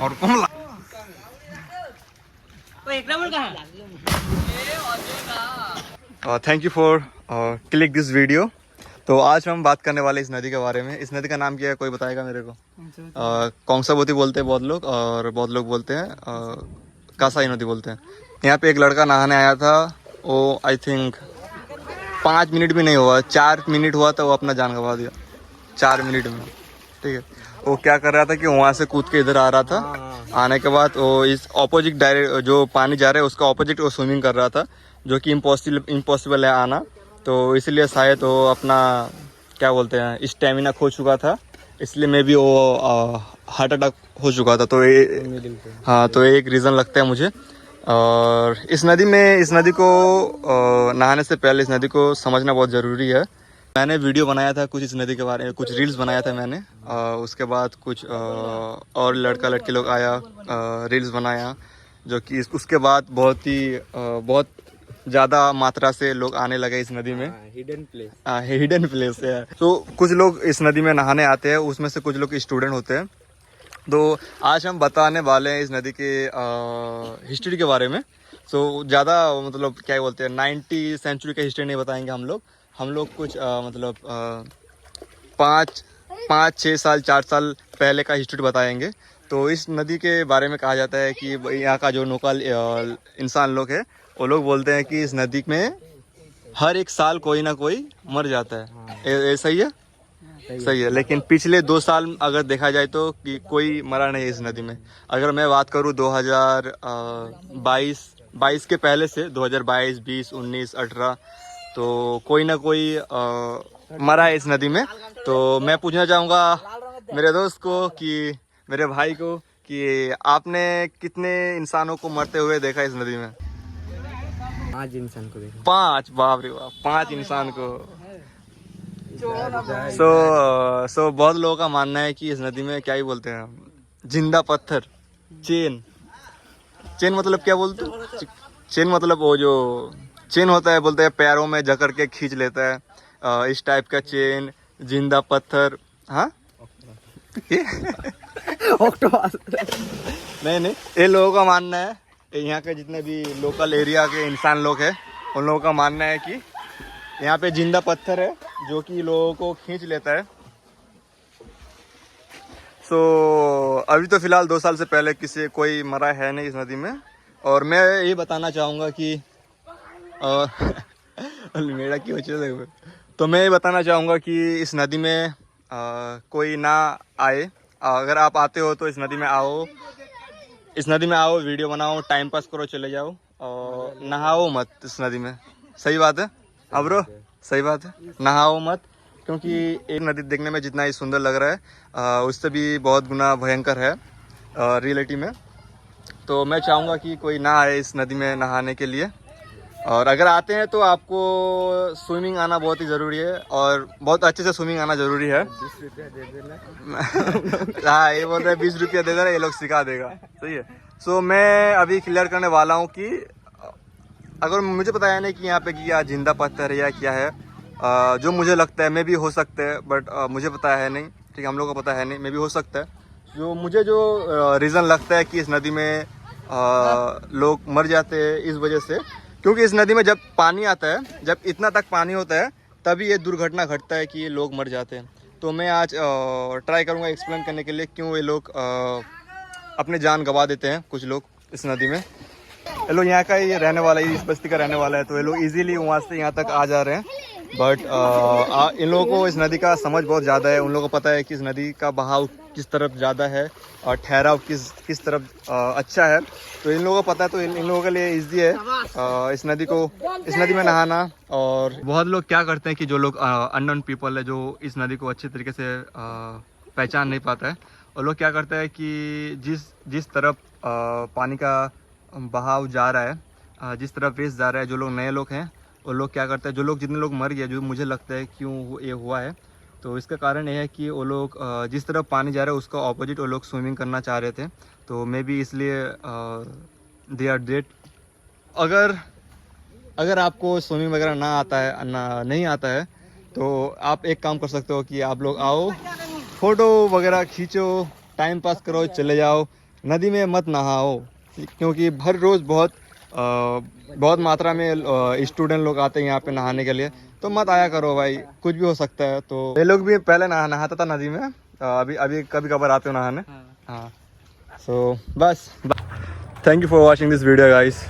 और Kamla thank you for click this video. तो आज हम बात करने वाले इस नदी के बारे में। इस नदी का नाम क्या है, कोई बताएगा मेरे को? कौंसावती बोलते हैं बहुत लोग, और बहुत लोग बोलते हैं कासाई नदी बोलते हैं। यहाँ पे एक लड़का नहाने आया था, वो आई थिंक 5 मिनट भी नहीं हुआ, 4 मिनट हुआ था, वो अपना जान गंवा दिया 4 मिनट में। ठीक है, वो क्या कर रहा था कि वहाँ से कूद के इधर आ रहा था। आने के बाद वो इस ऑपोजिट डायरेक्ट जो पानी जा रहा है उसका ऑपोजिट वो स्विमिंग कर रहा था, जो कि इम्पॉसिबल है आना। तो इसलिए शायद वो अपना क्या बोलते हैं स्टेमिना खो चुका था, इसलिए मैं भी वो हार्ट अटैक हो चुका था। तो हाँ, तो एक रीज़न लगता है मुझे। और इस नदी को नहाने से पहले इस नदी को समझना बहुत ज़रूरी है। मैंने वीडियो बनाया था कुछ इस नदी के बारे में, कुछ रील्स बनाया था मैंने। उसके बाद कुछ और लड़का लड़के लोग आया, रील्स बनाया, जो कि उसके बाद बहुत ज़्यादा मात्रा से लोग आने लगे इस नदी में। हिडन प्लेस है। तो कुछ लोग इस नदी में नहाने आते हैं, उसमें से कुछ लोग स्टूडेंट होते हैं। तो आज हम बताने वाले हैं इस नदी के हिस्ट्री के बारे में। तो ज़्यादा मतलब क्या बोलते हैं 90 सेंचुरी का हिस्ट्री नहीं बताएंगे हम लोग कुछ मतलब 5-6 साल 4 साल पहले का हिस्ट्री बताएंगे। तो इस नदी के बारे में कहा जाता है कि यहाँ का जो लोकल इंसान लोग हैं, वो लोग बोलते हैं कि इस नदी में हर एक साल कोई ना कोई मर जाता है। सही है? सही है। लेकिन पिछले 2 साल अगर देखा जाए तो कि कोई मरा नहीं है इस नदी में। अगर मैं बात करूँ 2022 के पहले से 2022, 20, 19, 18, तो कोई ना कोई मरा है इस नदी में। तो मैं पूछना चाहूँगा मेरे दोस्त को, कि मेरे भाई को, कि आपने कितने इंसानों को मरते हुए देखा इस नदी में? 5 इंसान को देखा। 5? बाप रे बाप, 5 इंसान को। सो बहुत लोगों का मानना है कि इस नदी में क्या ही बोलते हैं, जिंदा पत्थर, चेन मतलब क्या बोलते हैं? चेन मतलब वो जो चेन होता है, बोलते हैं पैरों में जकड़ के खींच लेता है, इस टाइप का चेन, जिंदा पत्थर। हाँ नहीं, ये लोगों का मानना है। यहाँ के जितने भी लोकल एरिया के इंसान लोग हैं, उन लोगों का मानना है कि यहाँ पे जिंदा पत्थर है जो कि लोगों को खींच लेता है। अभी तो फिलहाल 2 साल से पहले कोई मरा है नहीं इस नदी में। और मैं ये बताना चाहूँगा कि मेरा क्यों चल, तो मैं ये बताना चाहूँगा कि इस नदी में कोई ना आए। अगर आप आते हो तो इस नदी में आओ, वीडियो बनाओ, टाइम पास करो, चले जाओ, और नहाओ मत इस नदी में। सही बात है ब्रो? सही बात है, नहाओ मत, क्योंकि एक नदी देखने में जितना ही सुंदर लग रहा है उससे भी बहुत गुना भयंकर है रियलिटी में। तो मैं चाहूँगा कि कोई ना आए इस नदी में नहाने के लिए। और अगर आते हैं तो आपको स्विमिंग आना बहुत ही ज़रूरी है, और बहुत अच्छे से स्विमिंग आना ज़रूरी है। 20 रुपया दे देना। हाँ, ये बोल रहे हैं 20 रुपया दे देना, ये लोग सिखा देगा। सही है। मैं अभी क्लियर करने वाला हूँ कि अगर मुझे पता है नहीं कि यहाँ पे क्या जिंदा पत्थर है या क्या है, जो मुझे लगता है मे भी हो सकता है, बट मुझे पता है नहीं। ठीक है, हम लोग को पता है नहीं, मे भी हो सकता है। जो रीज़न लगता है कि इस नदी में लोग मर जाते हैं इस वजह से, क्योंकि इस नदी में जब पानी आता है, जब इतना तक पानी होता है, तभी ये दुर्घटना घटता है कि लोग मर जाते हैं। तो मैं आज ट्राई करूँगा एक्सप्लेन करने के लिए क्यों ये लोग अपने जान गंवा देते हैं, कुछ लोग इस नदी में। ये लोग यहाँ का ही रहने वाला है, इस बस्ती का रहने वाला है, तो ये लोग इजीली वहाँ से यहाँ तक आ जा रहे हैं। बट इन लोगों को इस नदी का समझ बहुत ज़्यादा है। उन लोगों को पता है कि इस नदी का बहाव किस तरफ ज़्यादा है और ठहराव किस तरफ अच्छा है। तो इन लोगों को पता है, तो इन लोगों के लिए ईजी है इस नदी में नहाना। और बहुत लोग क्या करते हैं कि जो लोग अननोन पीपल है, जो इस नदी को अच्छे तरीके से पहचान नहीं पाता है, और लोग क्या करते हैं कि जिस तरफ पानी का बहाव जा रहा है, जिस तरफ वेस्ट जा रहा है, जो लोग नए लोग हैं वो लोग क्या करते हैं, जितने लोग मर गए, जो मुझे लगता है क्यों ये हुआ है, तो इसका कारण ये है कि वो लोग जिस तरफ पानी जा रहा है उसका ऑपोजिट वो लोग स्विमिंग करना चाह रहे थे। तो मे बी इसलिए दे आर डेड। अगर आपको स्विमिंग वगैरह नहीं आता है, तो आप एक काम कर सकते हो कि आप लोग आओ, फ़ोटो वगैरह खींचो, टाइम पास करो, चले जाओ, नदी में मत नहाओ, क्योंकि हर रोज़ बहुत मात्रा में स्टूडेंट लोग आते हैं यहाँ पे नहाने के लिए, तो मत आया करो भाई, कुछ भी हो सकता है। तो ये लोग भी पहले नहाता था नदी में, अभी कभी कभार आते हो नहाने। हाँ, सो बस, thank you for watching this video guys.